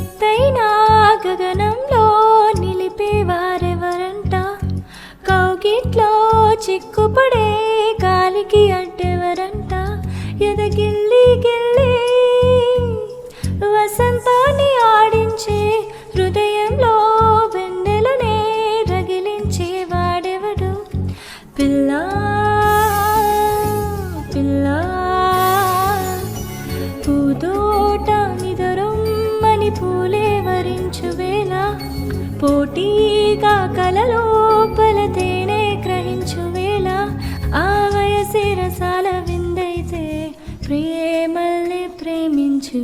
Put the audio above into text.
ఎత్తైనా గగనంలో నిలిపేవారెవరంట కౌగిట్లో చిక్కుపడే గాలికి అడ్డెవరంట ఎదగిల్లి గిల్లి వసంతాన్ని ఆడించే హృదయంలో వెన్నెలనే రగిలించే వాడెవడు పిల్ల పిల్ల పూదోట నిదరొమ్మని పూలే వరించు వేళ పోటీగా కలలోపల తేనే గ్రహించు వేళ ఆ వయసే రసాల విందైతే ప్రేమల్ని ప్రేమించు